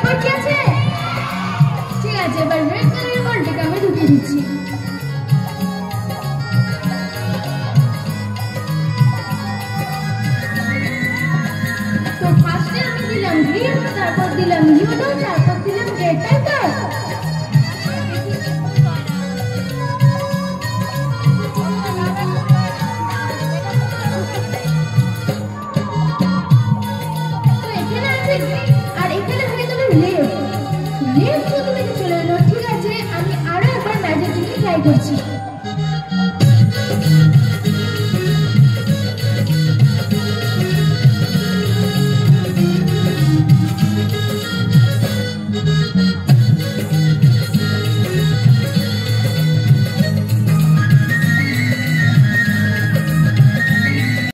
বাকি আছে? ঠিক আছে, এবার রেড কালারের বলটাকে আমি ঢুকিয়ে দিচ্ছি। তো ফার্স্টে আমি দিলাম গ্রিন, তারপর দিলাম ইয়েলো, তারপর দিলাম রেড, তাই তো? আর এখানে হয়ে গেল লেফট।